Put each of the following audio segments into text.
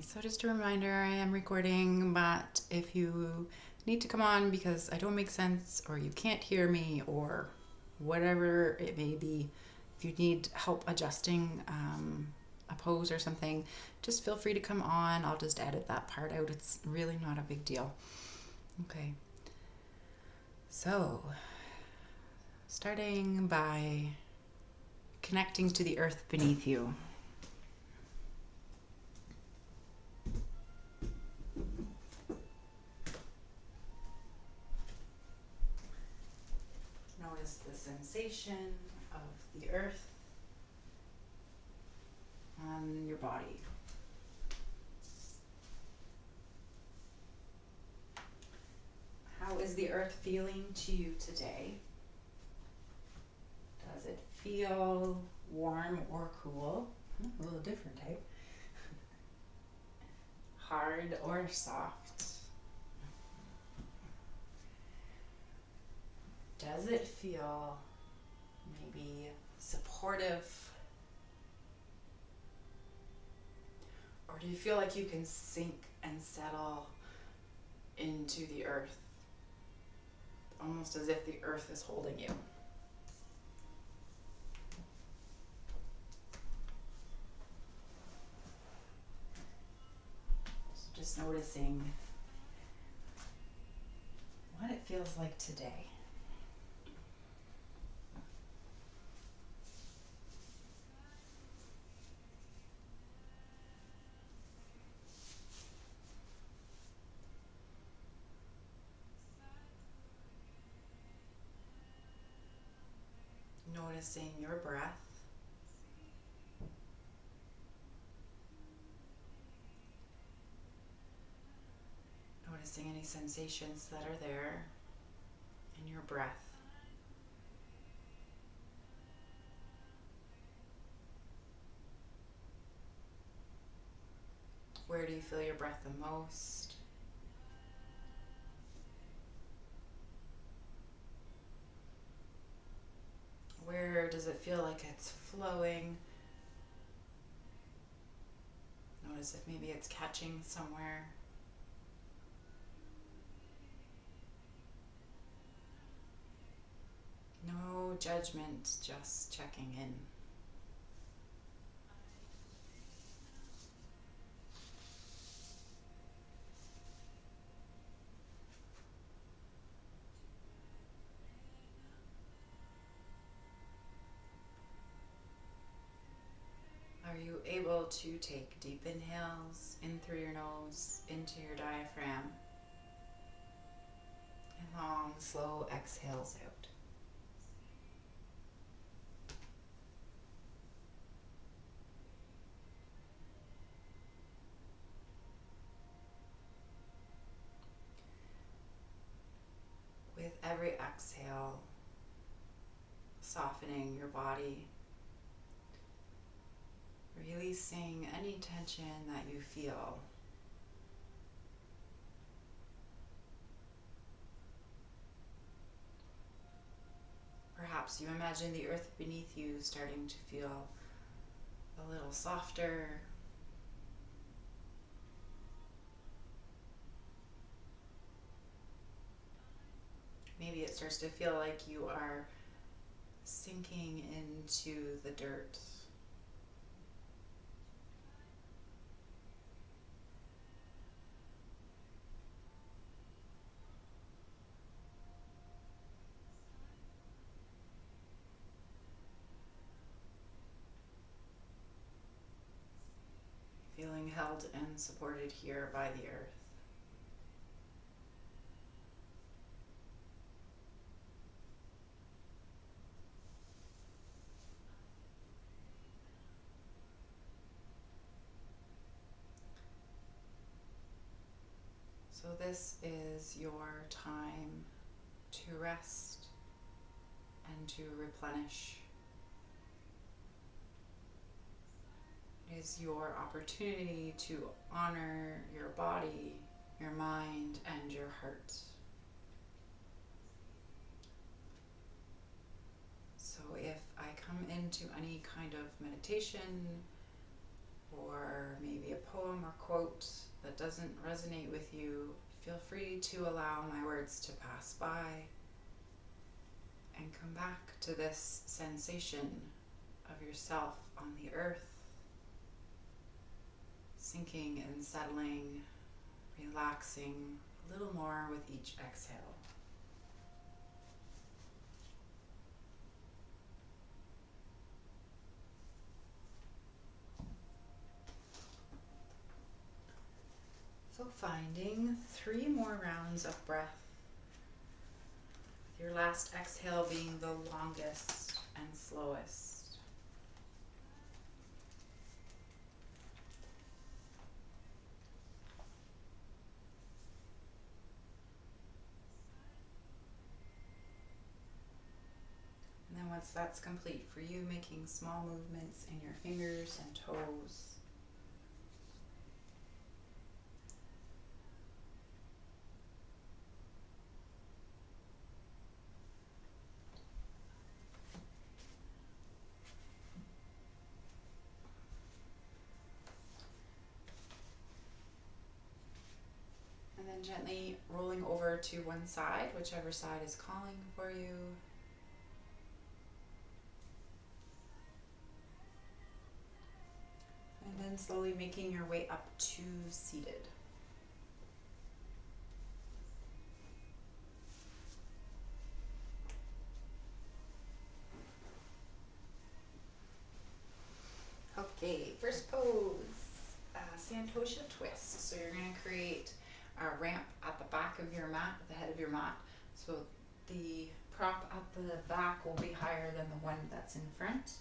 So just a reminder, I am recording, but if you need to come on because I don't make sense or you can't hear me or whatever it may be, if you need help adjusting a pose or something, just feel free to come on. I'll just edit that part out. It's really not a big deal. Okay. So, starting by connecting to the earth beneath you. Notice the sensation of the earth on your body. How is the earth feeling to you today? Does it feel warm or cool? A little different, eh? Hard or soft? Does it feel maybe supportive? Or do you feel like you can sink and settle into the earth? Almost as if the earth is holding you. So just noticing what it feels like today. Noticing your breath. Noticing any sensations that are there in your breath. Where do you feel your breath the most? Where does it feel like it's flowing? Notice if maybe it's catching somewhere. No judgment, just checking in. Are you able to take deep inhales in through your nose, into your diaphragm, and long, slow exhales out? With every exhale, softening your body, releasing any tension that you feel. Perhaps you imagine the earth beneath you starting to feel a little softer. Maybe it starts to feel like you are sinking into the dirt. Feeling held and supported here by the earth. So this is your time to rest and to replenish. It is your opportunity to honor your body, your mind, and your heart. So if I come into any kind of meditation, or maybe a poem or quote that doesn't resonate with you, feel free to allow my words to pass by and come back to this sensation of yourself on the earth, sinking and settling, relaxing a little more with each exhale. So finding 3 more rounds of breath, with your last exhale being the longest and slowest. And then once that's complete for you, making small movements in your fingers and toes. And then gently rolling over to one side, whichever side is calling for you. And then slowly making your way up to seated. Okay, first pose, Santosha twist. So you're going to create a ramp at the back of your mat, at the head of your mat. So the prop at the back will be higher than the one that's in front.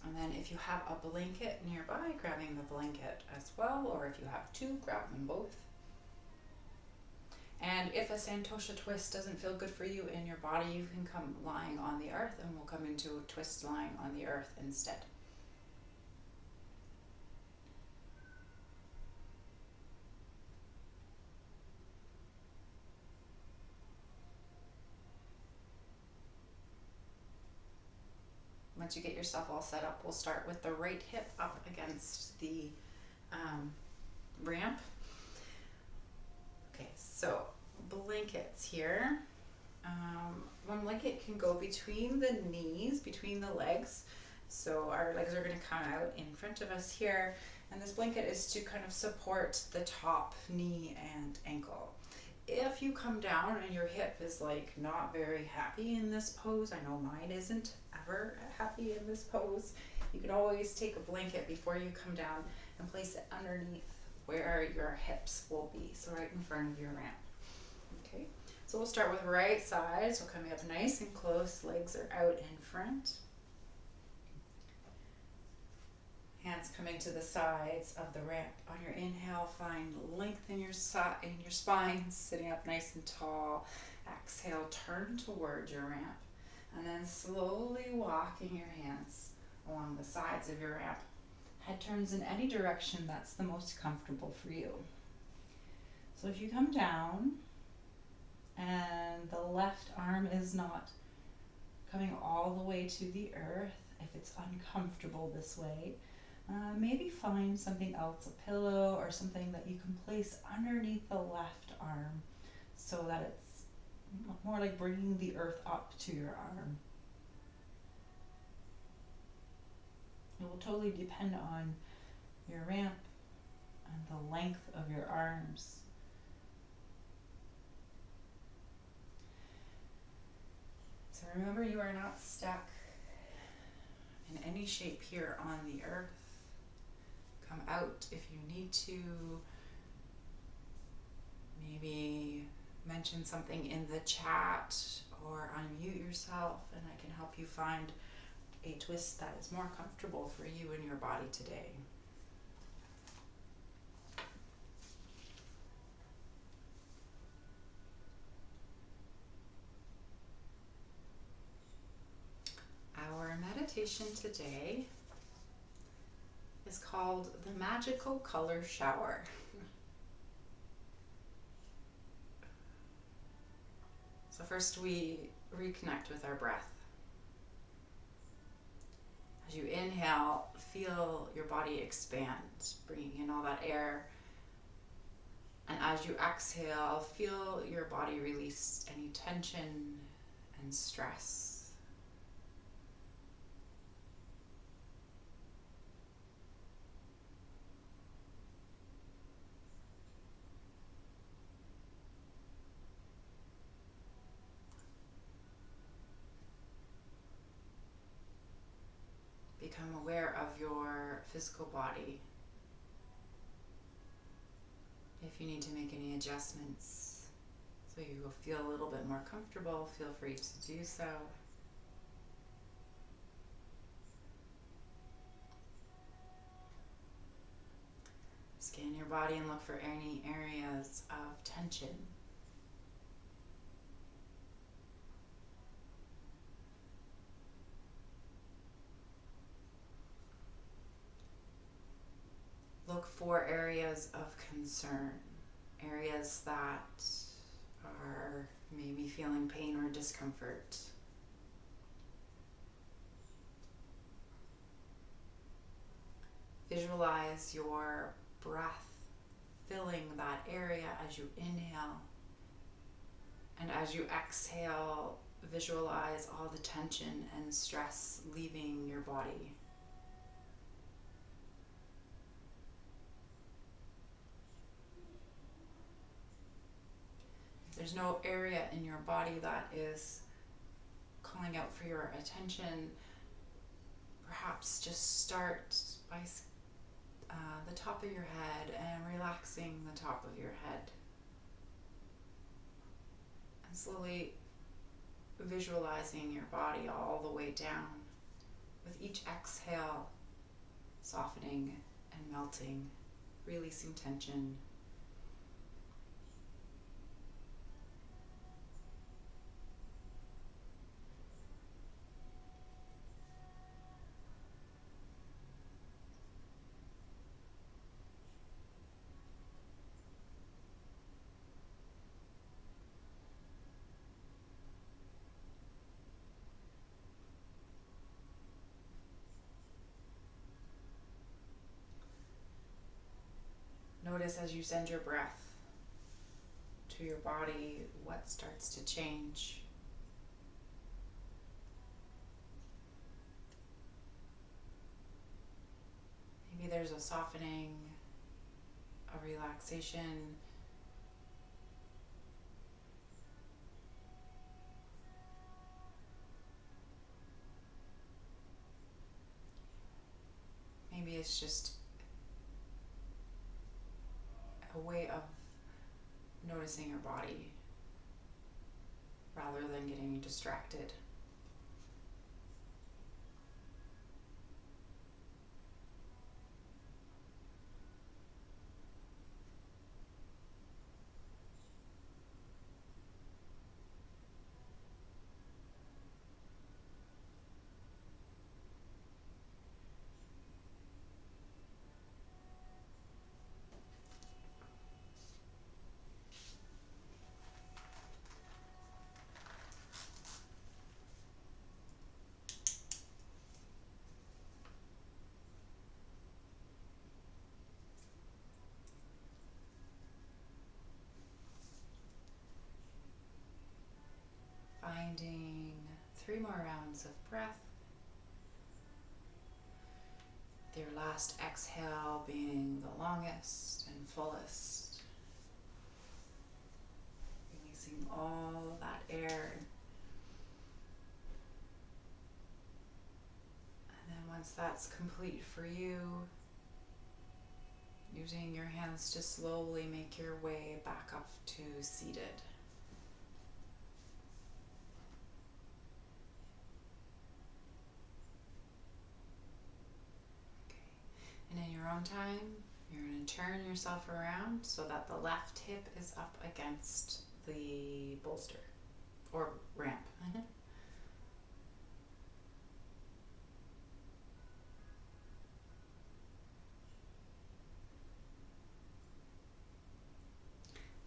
And then if you have a blanket nearby, grabbing the blanket as well, or if you have 2, grab them both. And if a Santosha twist doesn't feel good for you in your body, you can come lying on the earth, and we'll come into a twist lying on the earth instead. Once you get yourself all set up, we'll start with the right hip up against the ramp. Okay, so blankets here. One blanket can go between the knees, between the legs. So our legs are going to come out in front of us here. And this blanket is to kind of support the top knee and ankle. If you come down and your hip is like not very happy in this pose, I know mine isn't ever happy in this pose, you can always take a blanket before you come down and place it underneath where your hips will be, so right in front of your ramp. Okay, so we'll start with right side, so coming up nice and close, legs are out in front. Hands coming to the sides of the ramp. On your inhale, find length in your spine, sitting up nice and tall. Exhale, turn towards your ramp. And then slowly walking your hands along the sides of your ramp. Head turns in any direction that's the most comfortable for you. So if you come down and the left arm is not coming all the way to the earth, if it's uncomfortable this way, maybe find something else, a pillow or something that you can place underneath the left arm so that it's more like bringing the earth up to your arm. It will totally depend on your ramp and the length of your arms. So remember, you are not stuck in any shape here on the earth. Come out if you need to. Maybe mention something in the chat or unmute yourself, and I can help you find a twist that is more comfortable for you and your body today. Our meditation today is called the Magical Color Shower. So first we reconnect with our breath. As you inhale, feel your body expand, bringing in all that air. And as you exhale, feel your body release any tension and stress. Become aware of your physical body. If you need to make any adjustments so you will feel a little bit more comfortable, feel free to do so. Scan your body and look for any areas of tension. Look for areas of concern, areas that are maybe feeling pain or discomfort. Visualize your breath filling that area as you inhale. And as you exhale, visualize all the tension and stress leaving your body. If there's no area in your body that is calling out for your attention, perhaps just start by the top of your head and relaxing the top of your head. And slowly visualizing your body all the way down, with each exhale softening and melting, releasing tension. Notice as you send your breath to your body, what starts to change. Maybe there's a softening, a relaxation. Maybe it's just a way of noticing your body rather than getting distracted. Finding 3 more rounds of breath. Your last exhale being the longest and fullest. Releasing all that air. And then once that's complete for you, using your hands to slowly make your way back up to seated. And in your own time, you're going to turn yourself around so that the left hip is up against the bolster or ramp.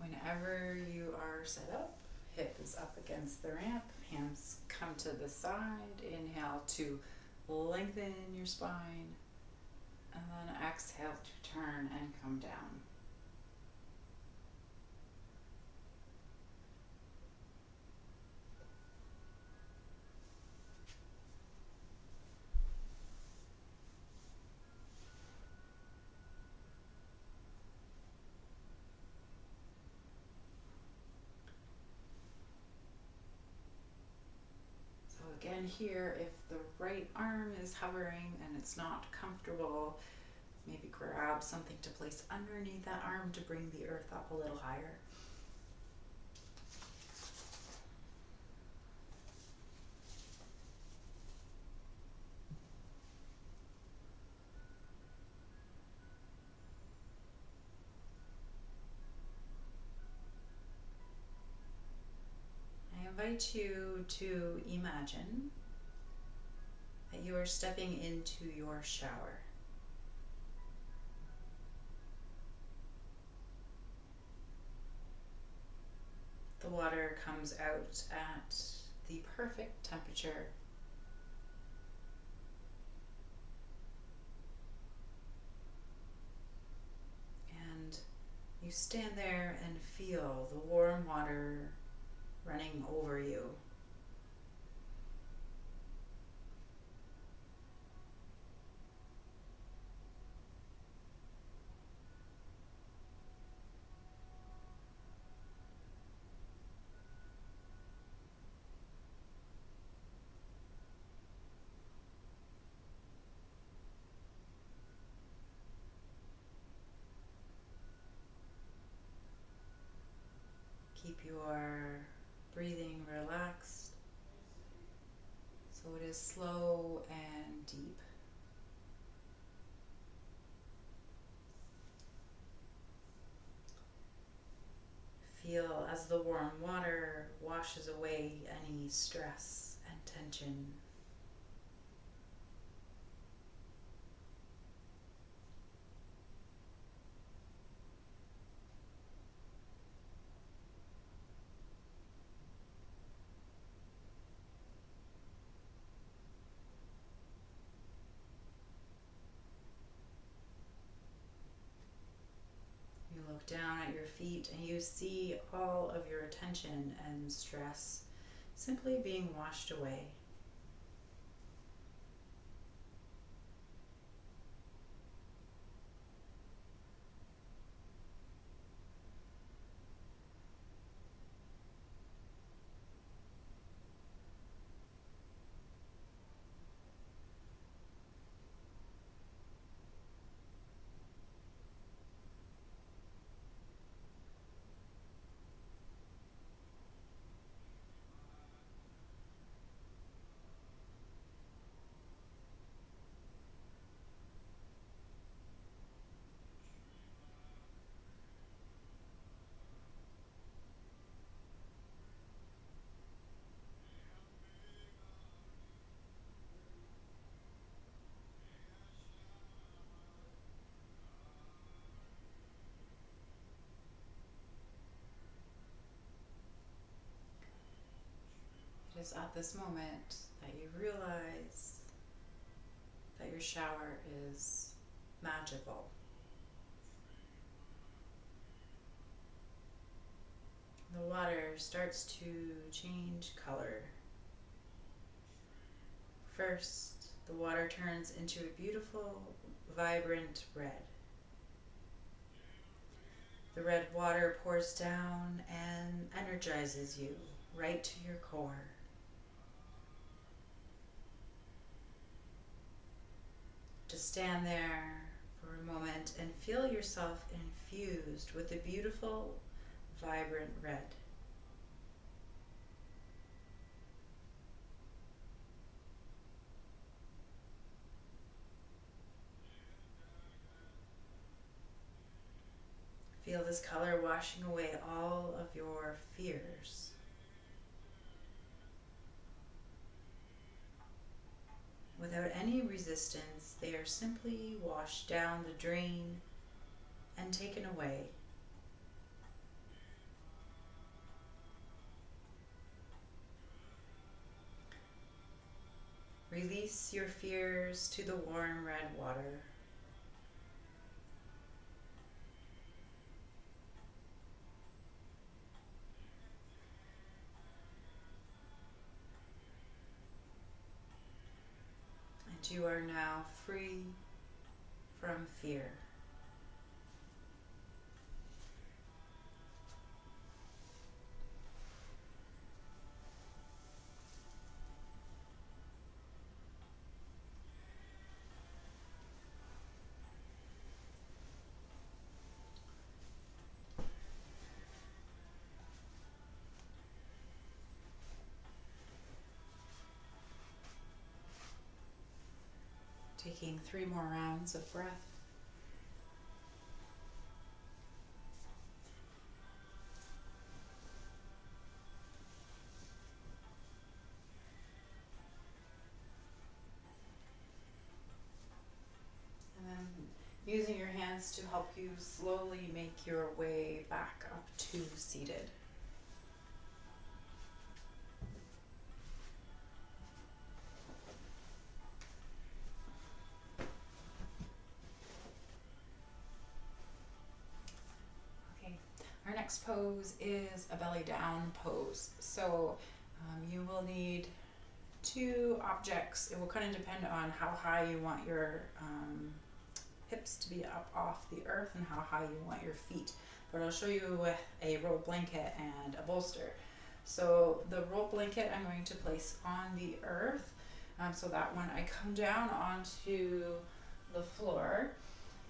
Whenever you are set up, hip is up against the ramp, hands come to the side. Inhale to Lengthen your spine, and then exhale to turn and come down. So again here, if the right arm is hovering and it's not comfortable, maybe grab something to place underneath that arm to bring the earth up a little higher. I invite you to imagine that you are stepping into your shower. The water comes out at the perfect temperature. And you stand there and feel the warm water running over you. Keep your breathing relaxed so it is slow and deep. Feel as the warm water washes away any stress and tension. You look down at your feet and you see all of your attention and stress simply being washed away. It is at this moment that you realize that your shower is magical. The water starts to change color. First, the water turns into a beautiful, vibrant red. The red water pours down and energizes you right to your core. Just stand there for a moment and feel yourself infused with the beautiful, vibrant red. Feel this color washing away all of your fears. Without any resistance, they are simply washed down the drain and taken away. Release your fears to the warm red water. And you are now free from fear. Taking 3 more rounds of breath. And then using your hands to help you slowly make your way back up to seated. Okay, our next pose is a belly down pose. So you will need 2 objects. It will kind of depend on how high you want your hips to be up off the earth and how high you want your feet. But I'll show you with a roll blanket and a bolster. So the roll blanket I'm going to place on the earth so that when I come down onto the floor,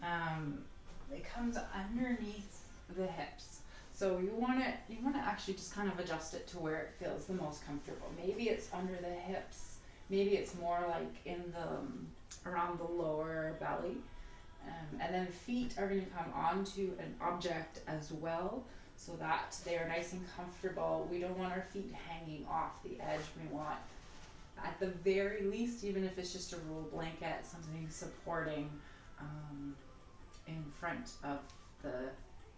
it comes underneath the hips. So you want to actually just kind of adjust it to where it feels the most comfortable. Maybe it's under the hips. Maybe it's more like in the around the lower belly. And then feet are going to come onto an object as well, so that they are nice and comfortable. We don't want our feet hanging off the edge. We want, at the very least, even if it's just a roll blanket, something supporting in front of the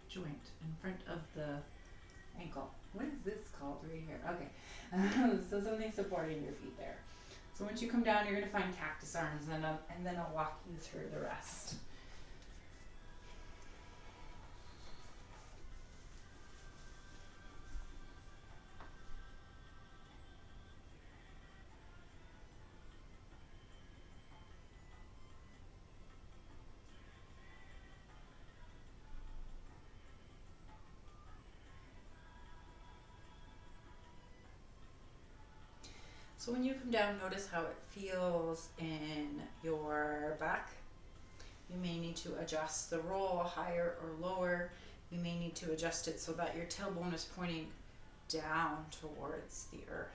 joint, in front of the ankle. What is this called right here? Okay, so something supporting your feet there. So once you come down, you're going to find cactus arms, and then I'll walk you through the rest. So when you come down, notice how it feels in your back. You may need to adjust the roll higher or lower. You may need to adjust it so that your tailbone is pointing down towards the earth.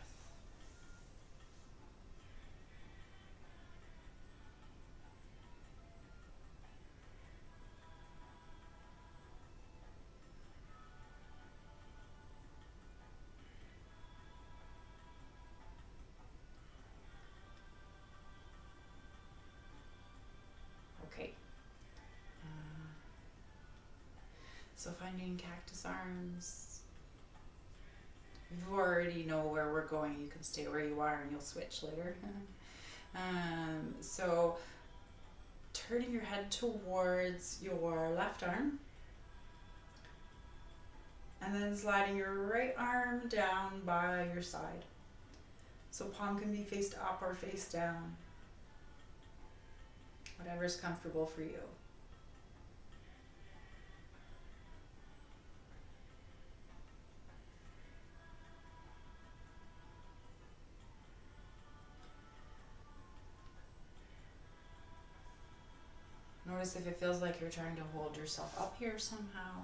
Okay. So finding cactus arms. You already know where we're going. You can stay where you are and you'll switch later. So turning your head towards your left arm, and then sliding your right arm down by your side. So palm can be faced up or face down, whatever's comfortable for you. Notice if it feels like you're trying to hold yourself up here somehow.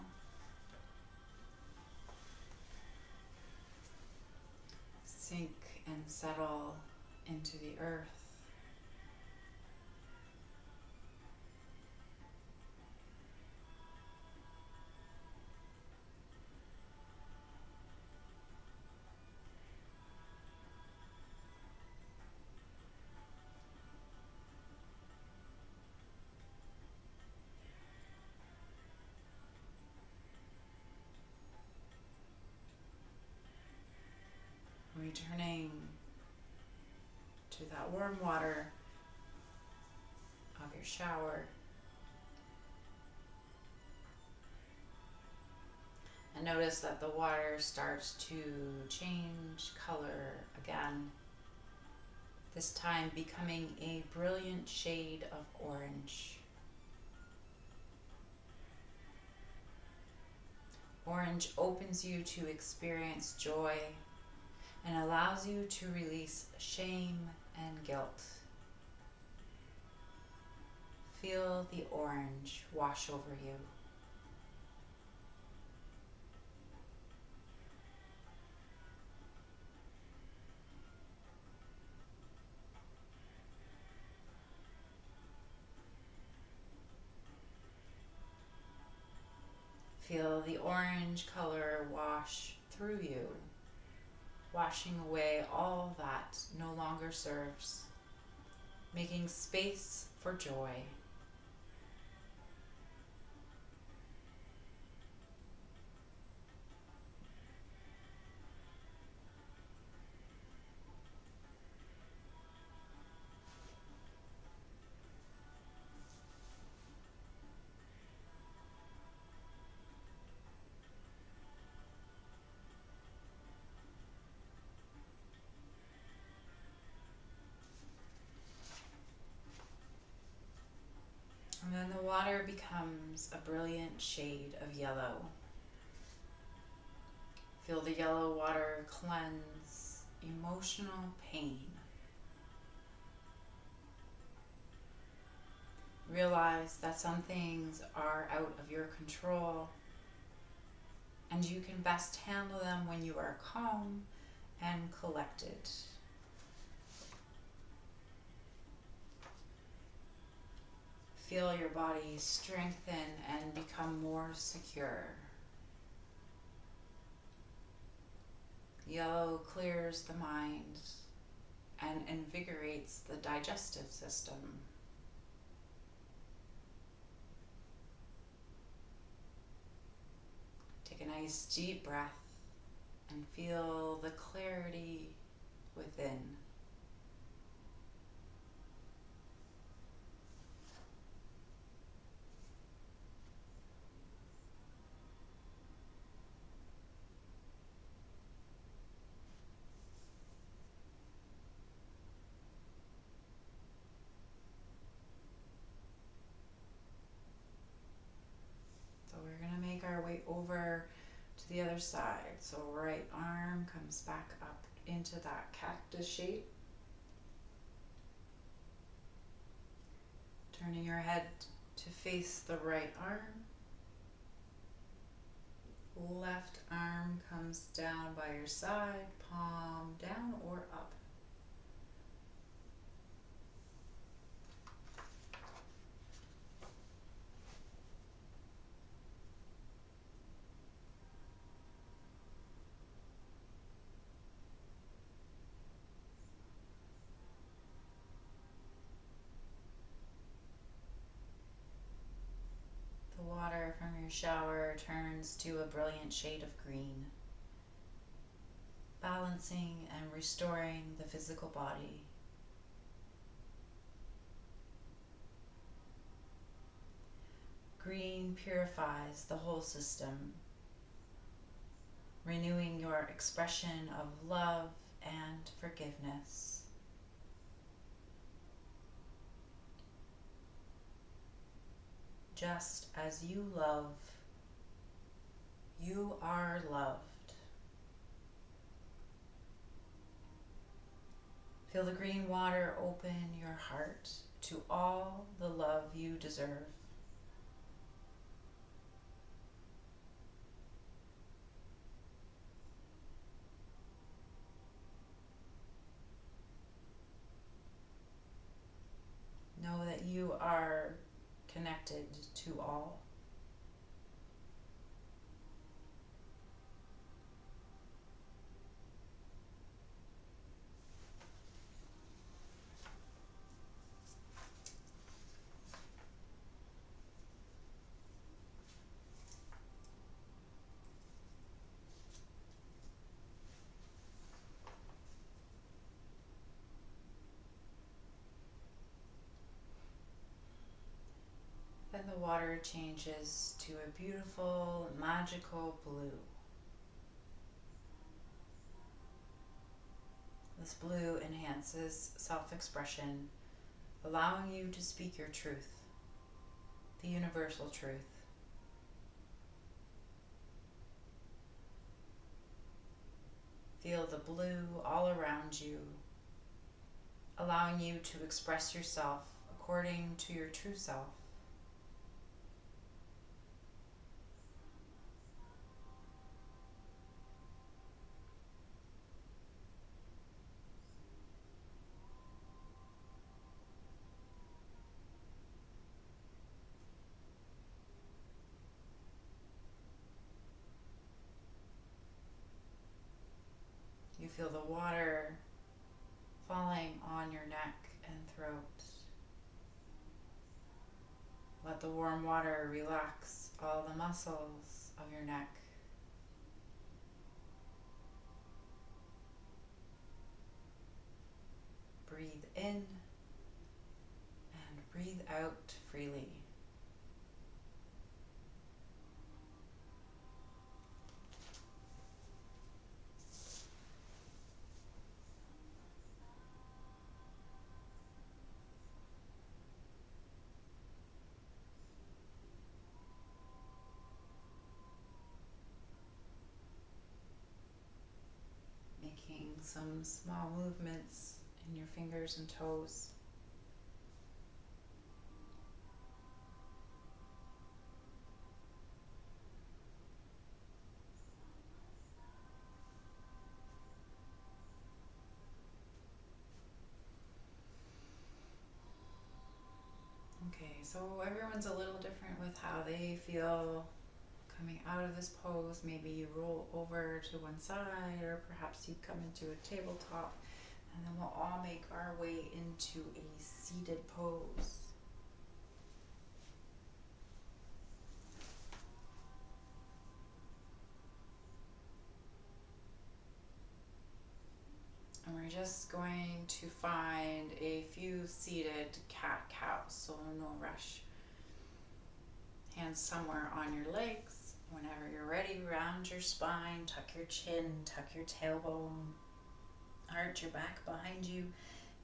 Sink and settle into the earth. Returning to that that warm water of your shower. And notice that the water starts to change color again, this time becoming a brilliant shade of orange. Orange opens you to experience joy and allows you to release shame and guilt. Feel the orange wash over you. Feel the orange color wash through you, washing away all that no longer serves, making space for joy. And then the water becomes a brilliant shade of yellow. Feel the yellow water cleanse emotional pain. Realize that some things are out of your control, and you can best handle them when you are calm and collected. Feel your body strengthen and become more secure. Yellow clears the mind and invigorates the digestive system. Take a nice deep breath and feel the clarity within. So we're going to make our way over to the other side. So right arm comes back up into that cactus shape. Turning your head to face the right arm. Left arm comes down by your side, palm down or up. The water from your shower turns to a brilliant shade of green, balancing and restoring the physical body. Green purifies the whole system, renewing your expression of love and forgiveness. Just as you love, you are loved. Feel the green water open your heart to all the love you deserve. Know that you are connected to all. water changes to a beautiful, magical blue. This blue enhances self-expression, allowing you to speak your truth, the universal truth. Feel the blue all around you, allowing you to express yourself according to your true self. You feel the water falling on your neck and throat. Let the warm water relax all the muscles of your neck. Breathe in and breathe out freely. Making some small movements in your fingers and toes. Okay, so everyone's a little different with how they feel coming out of this pose. Maybe you roll over to one side, or perhaps you come into a tabletop, and then we'll all make our way into a seated pose. And we're just going to find a few seated cat-cows, so no rush. Hands somewhere on your legs. Whenever you're ready, round your spine, tuck your chin, tuck your tailbone, arch your back behind you,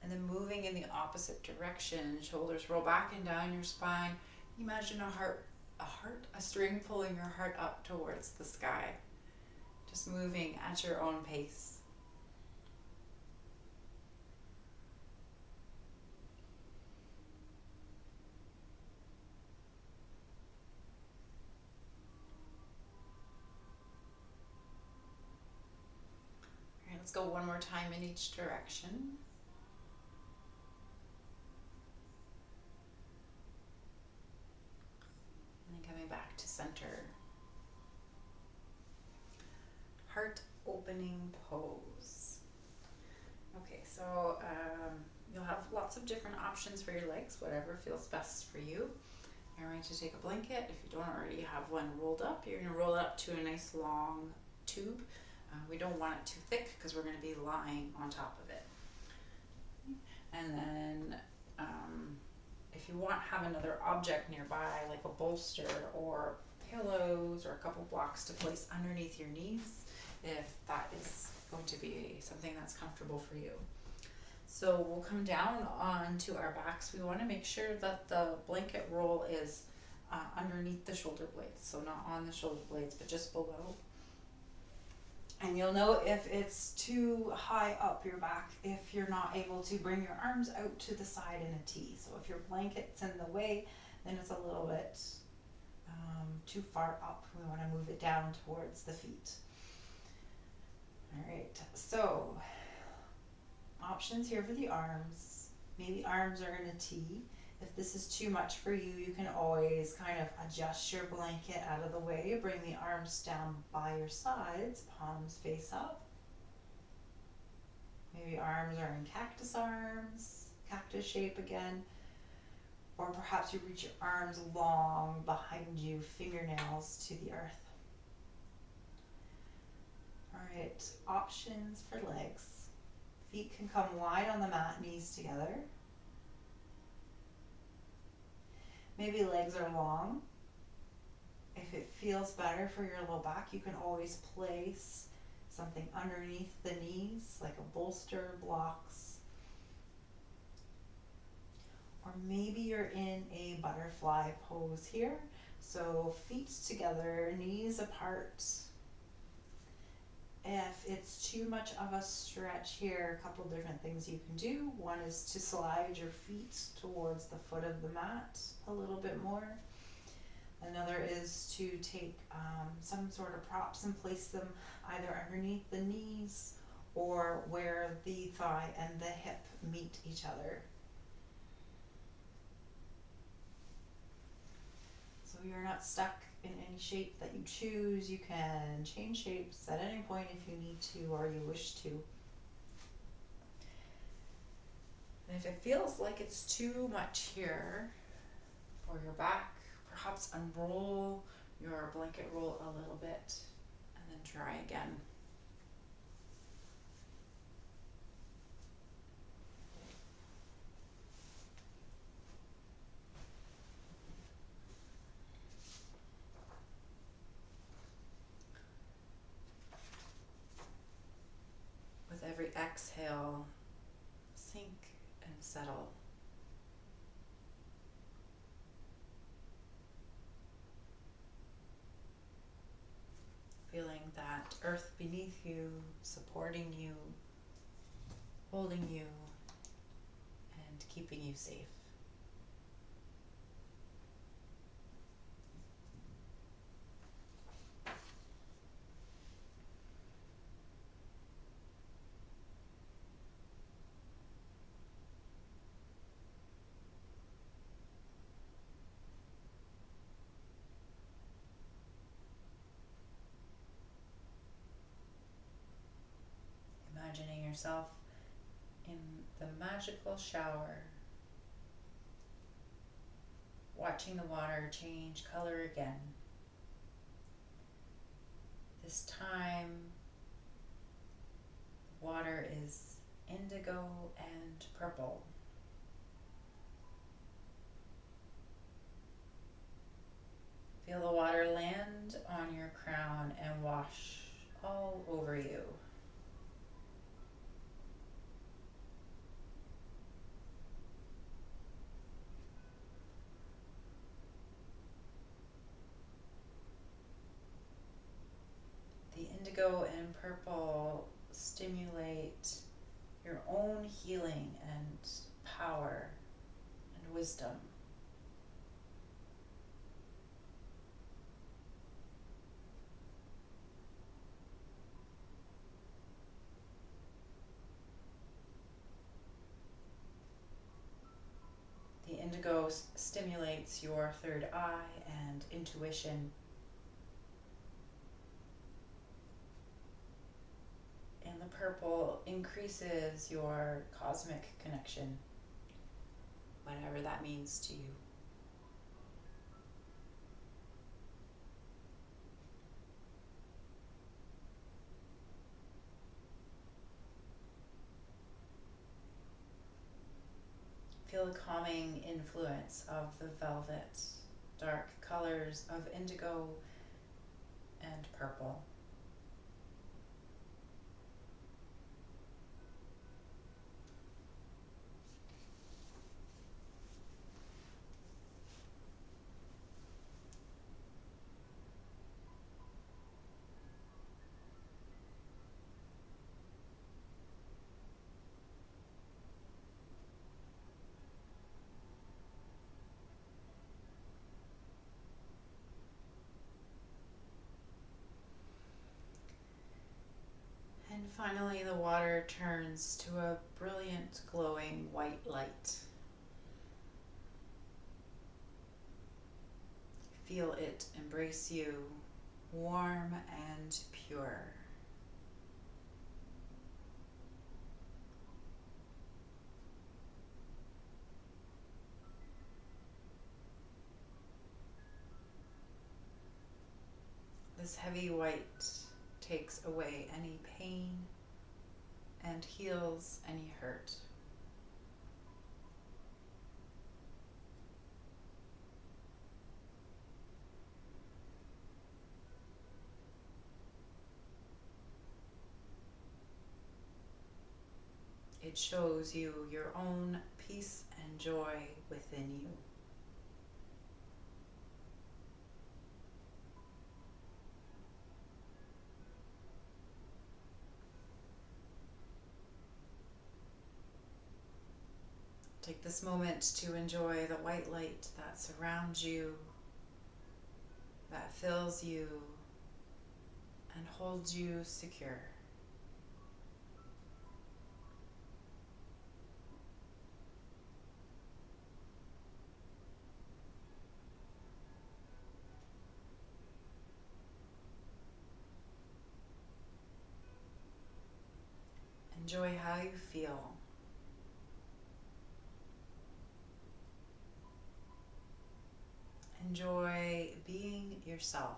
and then moving in the opposite direction. Shoulders roll back and down your spine. Imagine a string pulling your heart up towards the sky. Just moving at your own pace. Let's go one more time in each direction. And then coming back to center. Heart opening pose. Okay, so you'll have lots of different options for your legs, whatever feels best for you. You're going to take a blanket. If you don't already have one rolled up, you're going to roll it up to a nice long tube. We don't want it too thick because we're going to be lying on top of it. And then if you want, have another object nearby, like a bolster or pillows or a couple blocks to place underneath your knees, if that is going to be something that's comfortable for you. So we'll come down onto our backs. We want to make sure that the blanket roll is underneath the shoulder blades, so not on the shoulder blades, but just below. And you'll know if it's too high up your back if you're not able to bring your arms out to the side in a T. So if your blanket's in the way, then it's a little bit too far up. We want to move it down towards the feet. All right, so options here for the arms. Maybe arms are in a T. If this is too much for you, you can always kind of adjust your blanket out of the way. Bring the arms down by your sides, palms face up. Maybe arms are in cactus arms, cactus shape again. Or perhaps you reach your arms long behind you, fingernails to the earth. All right, options for legs. Feet can come wide on the mat, knees together. Maybe legs are long, If it feels better for your low back, you can always place something underneath the knees, like a bolster, blocks. Or maybe you're in a butterfly pose here. So feet together, knees apart. If it's too much of a stretch here, a couple different things you can do. One is to slide your feet towards the foot of the mat a little bit more. Another is to take some sort of props and place them either underneath the knees or where the thigh and the hip meet each other. So you're not stuck in any shape that you choose. You can change shapes at any point if you need to or you wish to. And if it feels like it's too much here for your back, perhaps unroll your blanket roll a little bit and then try again. With every exhale, sink and settle. Feeling that earth beneath you, supporting you, holding you, and keeping you safe. Imagining yourself in the magical shower, watching the water change color again. This time, the water is indigo and purple. Feel the water land on your crown and wash all over you. The indigo and purple stimulate your own healing and power and wisdom. The indigo stimulates your third eye and intuition. And the purple increases your cosmic connection, whatever that means to you. Feel the calming influence of the velvet, dark colors of indigo and purple. And finally, the water turns to a brilliant, glowing white light. Feel it embrace you, warm and pure. This heavy white takes away any pain and heals any hurt. it shows you your own peace and joy within you. Take this moment to enjoy the white light that surrounds you, that fills you, and holds you secure. Enjoy how you feel. Enjoy being yourself.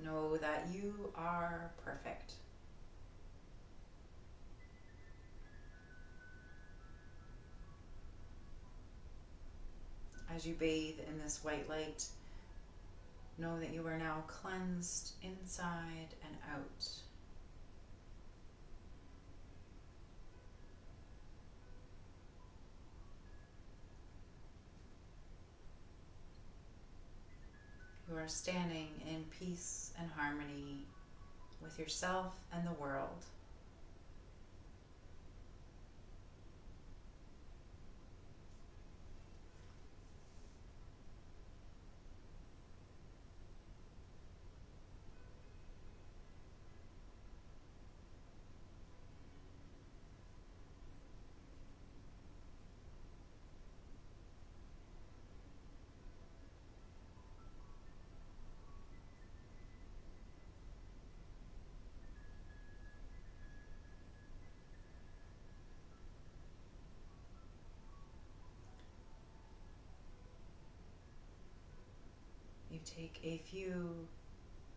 Know that you are perfect. As you bathe in this white light, know that you are now cleansed inside and out. You are standing in peace and harmony with yourself and the world. You take a few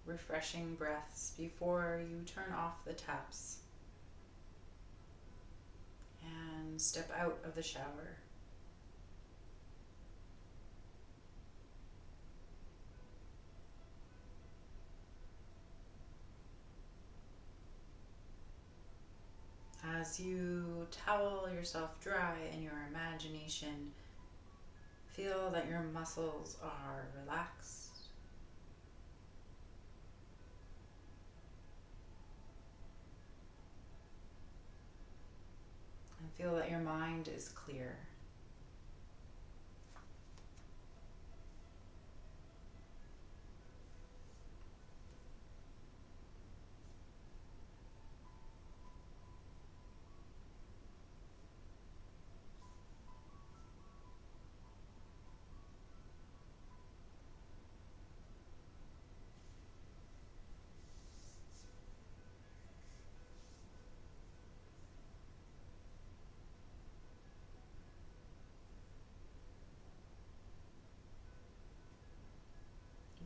refreshing breaths before you turn off the taps and step out of the shower. As you towel yourself dry in your imagination, feel that your muscles are relaxed. And feel that your mind is clear.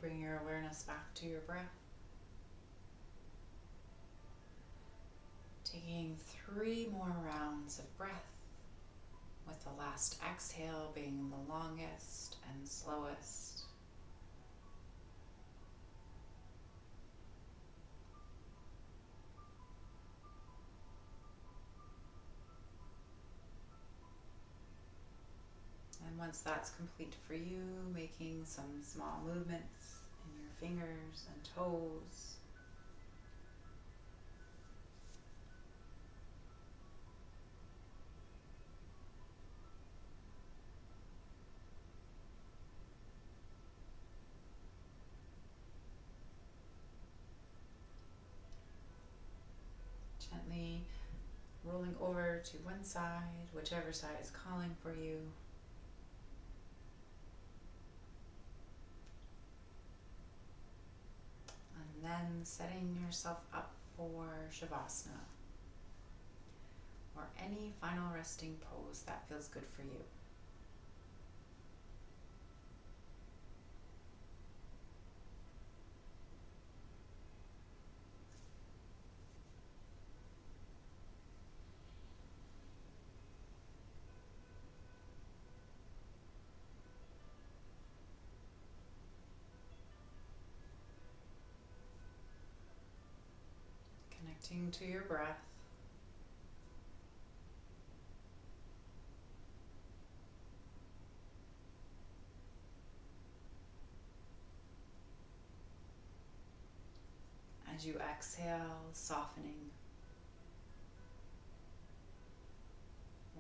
Bring your awareness back to your breath. Taking 3 more rounds of breath, with the last exhale being the longest and slowest. And once that's complete for you, making some small movements in your fingers and toes. Gently rolling over to one side, whichever side is calling for you. And then setting yourself up for Shavasana, or any final resting pose that feels good for you. Connecting to your breath. As you exhale, softening,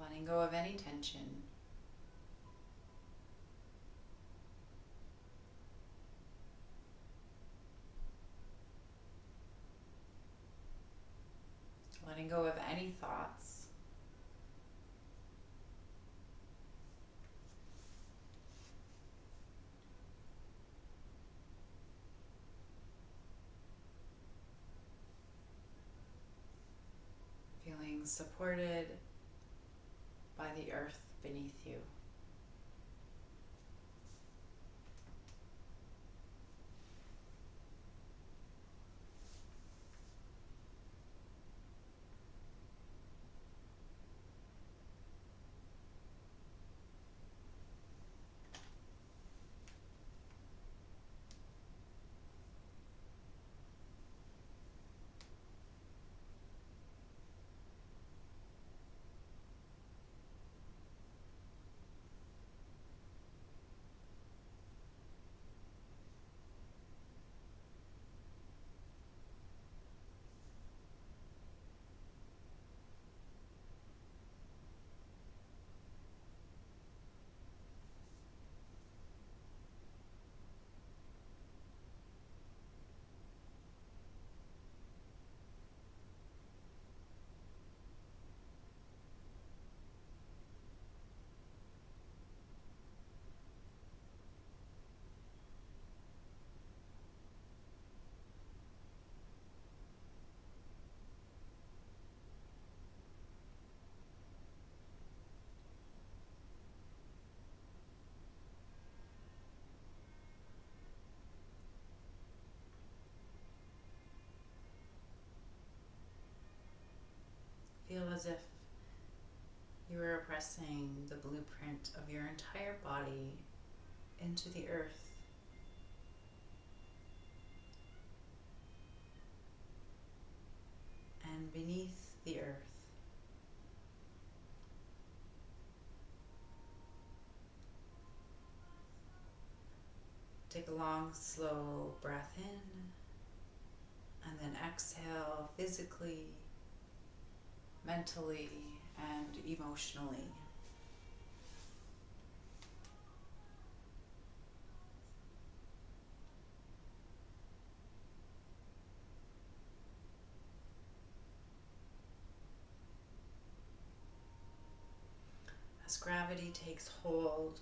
letting go of any tension. Letting go of any thoughts. Feeling supported by the earth beneath you. Feel as if you are pressing the blueprint of your entire body into the earth. And beneath the earth. Take a long, slow breath in, and then exhale physically, mentally, and emotionally. As gravity takes hold,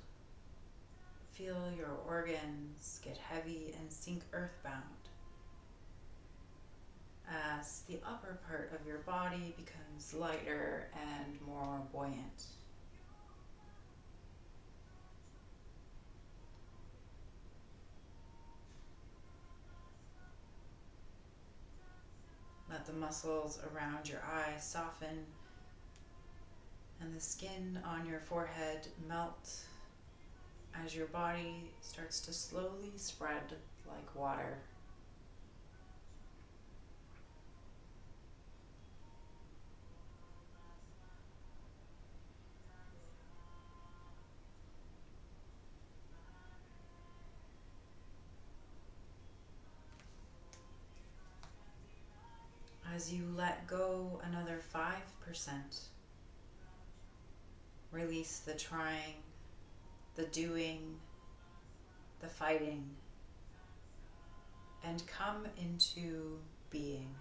feel your organs get heavy and sink earthbound. As the upper part of your body becomes lighter and more buoyant. Let the muscles around your eyes soften and the skin on your forehead melt as your body starts to slowly spread like water. As you let go another 5%, release the trying, the doing, the fighting, and come into being.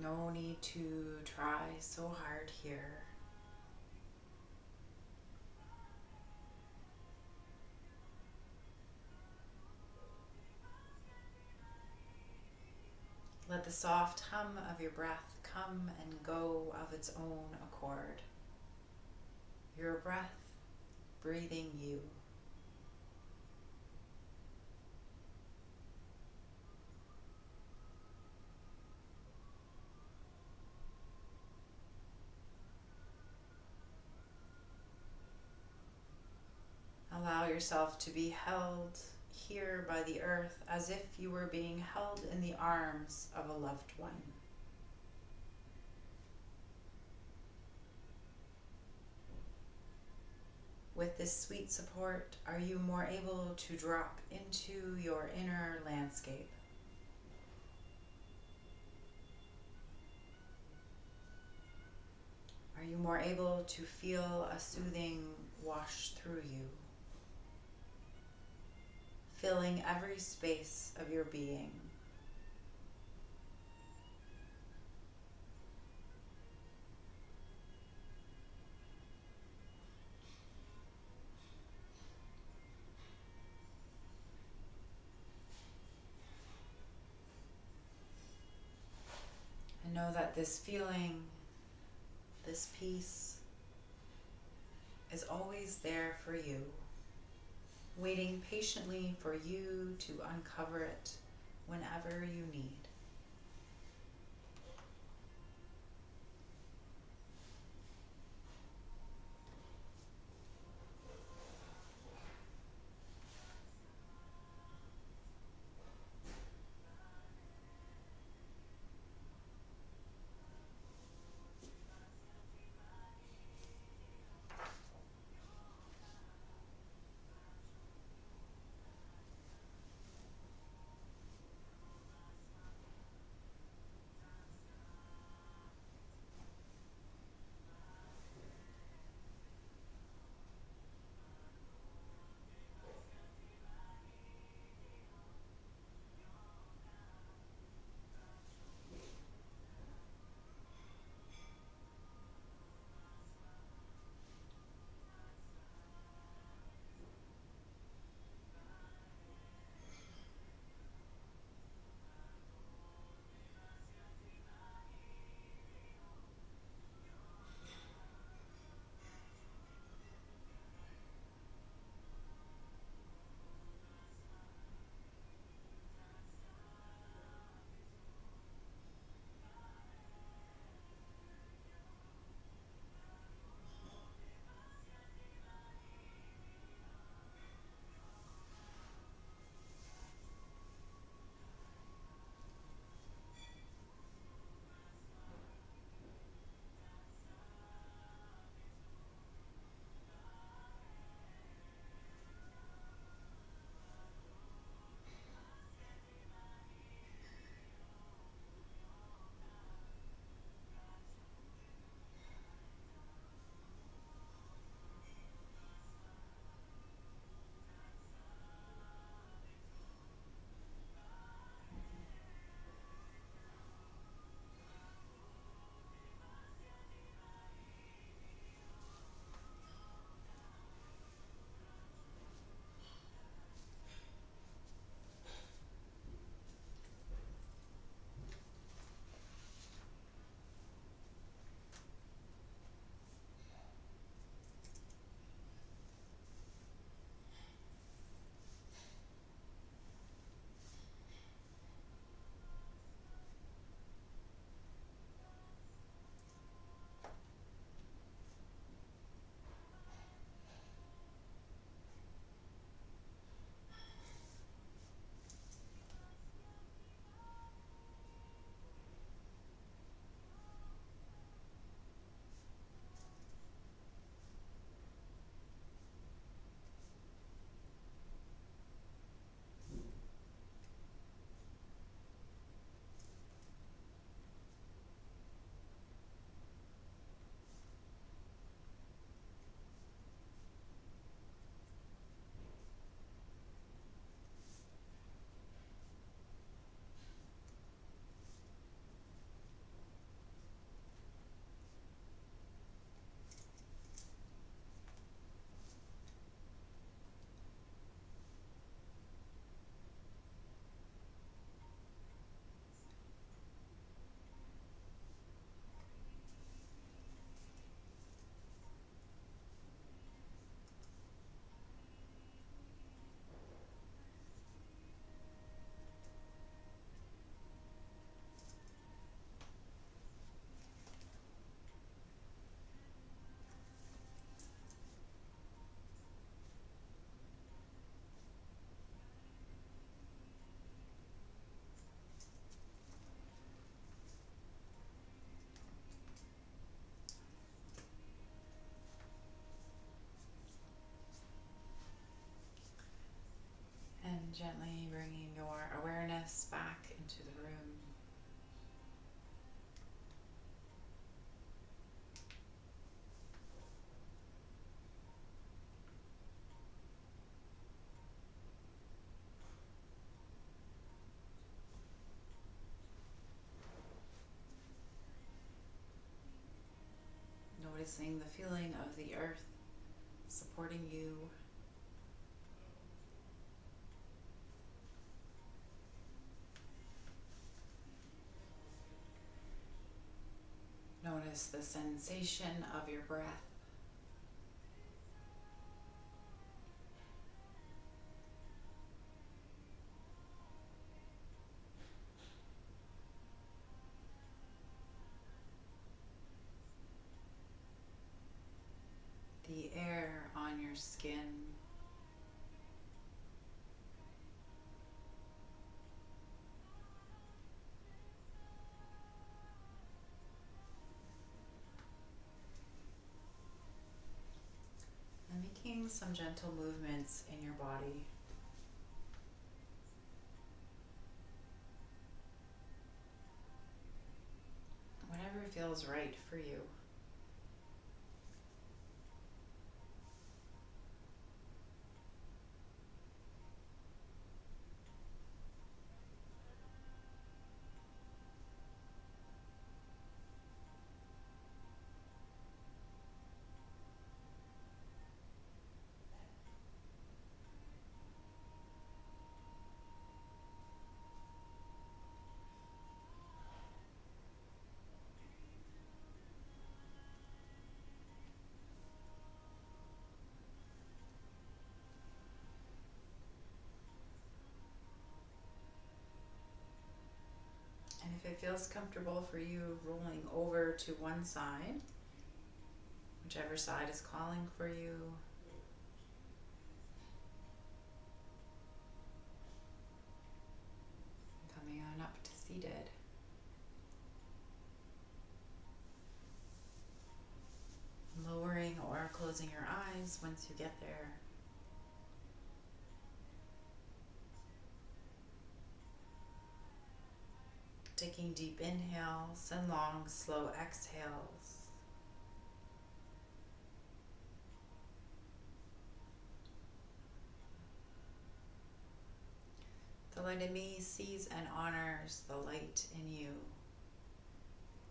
No need to try so hard here. Let the soft hum of your breath come and go of its own accord. Your breath breathing you. yourself to be held here by the earth as if you were being held in the arms of a loved one. With this sweet support, are you more able to drop into your inner landscape? Are you more able to feel a soothing wash through you, filling every space of your being? And know that this feeling, this peace, is always there for you, waiting patiently for you to uncover it whenever you need. Gently bringing your awareness back into the room. Noticing the feeling of the earth supporting you. Notice the sensation of your breath. The air on your skin. And making some gentle movements in your body. Whatever feels right for you. And if it feels comfortable for you, rolling over to one side, whichever side is calling for you. Coming on up to seated. Lowering or closing your eyes once you get there. Taking deep inhales and long, slow exhales. The light in me sees and honors the light in you.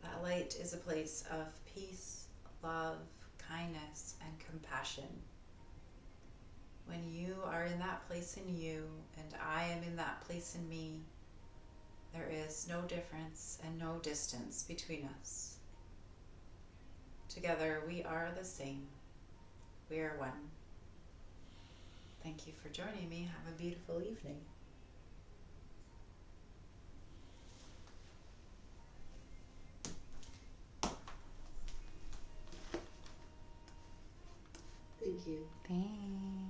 That light is a place of peace, love, kindness, and compassion. When you are in that place in you and I am in that place in me, there is no difference and no distance between us. Together we are the same. We are one. Thank you for joining me. Have a beautiful evening. Thank you. Thanks.